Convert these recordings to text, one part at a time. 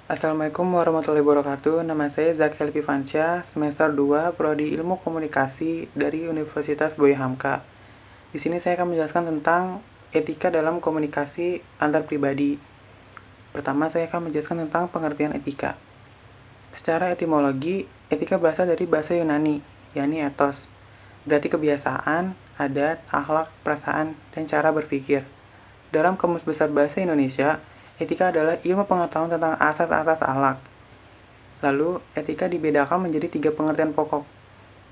Assalamualaikum warahmatullahi wabarakatuh. Nama saya Zaki Alfifansyah, semester 2, Prodi Ilmu Komunikasi dari Universitas Buya Hamka. Di sini saya akan menjelaskan tentang etika dalam komunikasi antar pribadi. Pertama, saya akan menjelaskan tentang pengertian etika. Secara etimologi, etika berasal dari bahasa Yunani, yakni ethos. Berarti kebiasaan, adat, akhlak, perasaan, dan cara berpikir. Dalam Kamus Besar Bahasa Indonesia, etika adalah ilmu pengetahuan tentang asas-asas akhlak. Lalu, etika dibedakan menjadi 3 pengertian pokok.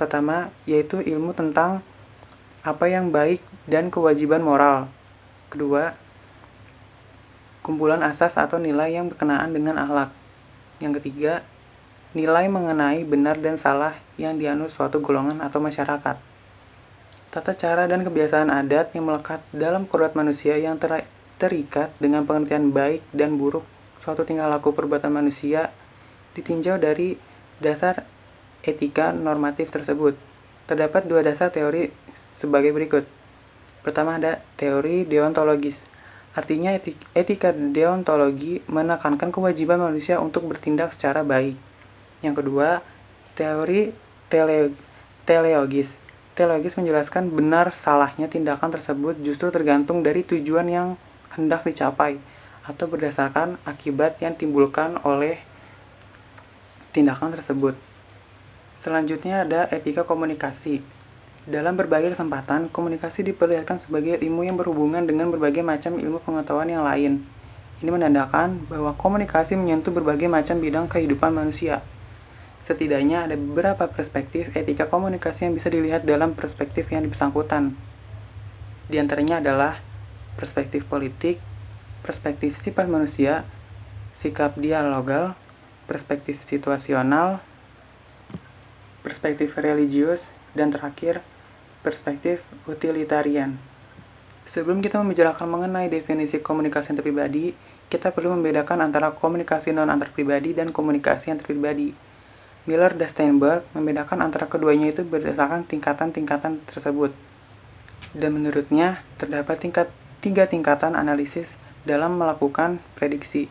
Pertama, yaitu ilmu tentang apa yang baik dan kewajiban moral. Kedua, kumpulan asas atau nilai yang berkenaan dengan akhlak. Yang ketiga, nilai mengenai benar dan salah yang dianut suatu golongan atau masyarakat. Tata cara dan kebiasaan adat yang melekat dalam kodrat manusia yang terikat dengan pengertian baik dan buruk suatu tingkah laku perbuatan manusia ditinjau dari dasar etika normatif tersebut. Terdapat 2 dasar teori sebagai berikut. Pertama ada teori deontologis. Artinya etika deontologi menekankan kewajiban manusia untuk bertindak secara baik. Yang kedua, teori teleologis. Teleologis menjelaskan benar salahnya tindakan tersebut justru tergantung dari tujuan yang hendak dicapai atau berdasarkan akibat yang timbulkan oleh tindakan tersebut. Selanjutnya ada etika komunikasi. Dalam berbagai kesempatan, komunikasi diperlihatkan sebagai ilmu yang berhubungan dengan berbagai macam ilmu pengetahuan yang lain. Ini menandakan bahwa komunikasi menyentuh berbagai macam bidang kehidupan manusia. Setidaknya ada beberapa perspektif etika komunikasi yang bisa dilihat dalam perspektif yang bersangkutan. Di antaranya adalah perspektif politik, perspektif sifat manusia, sikap dialogal, perspektif situasional, perspektif religius, dan terakhir, perspektif utilitarian. Sebelum kita membicarakan mengenai definisi komunikasi antar pribadi, kita perlu membedakan antara komunikasi non-antar pribadi dan komunikasi antar pribadi. Miller dan Steinberg membedakan antara keduanya itu berdasarkan tingkatan-tingkatan tersebut. Dan menurutnya, terdapat 3 tingkatan analisis dalam melakukan prediksi,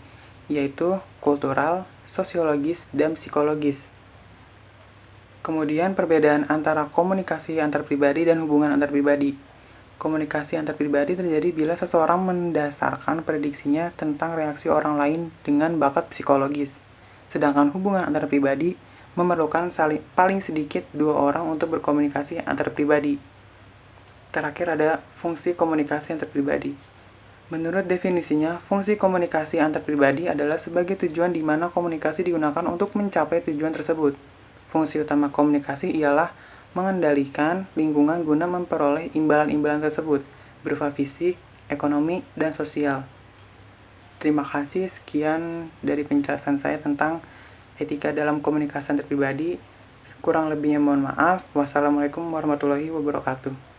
yaitu kultural, sosiologis, dan psikologis. Kemudian perbedaan antara komunikasi antar pribadi dan hubungan antar pribadi. Komunikasi antar pribadi terjadi bila seseorang mendasarkan prediksinya tentang reaksi orang lain dengan bakat psikologis. Sedangkan hubungan antar pribadi memerlukan paling sedikit 2 orang untuk berkomunikasi antar pribadi. Terakhir ada fungsi komunikasi antar pribadi. Menurut definisinya, fungsi komunikasi antar pribadi adalah sebagai tujuan di mana komunikasi digunakan untuk mencapai tujuan tersebut. Fungsi utama komunikasi ialah mengendalikan lingkungan guna memperoleh imbalan-imbalan tersebut, berupa fisik, ekonomi, dan sosial. Terima kasih, sekian dari penjelasan saya tentang etika dalam komunikasi antar pribadi. Kurang lebihnya mohon maaf. Wassalamualaikum warahmatullahi wabarakatuh.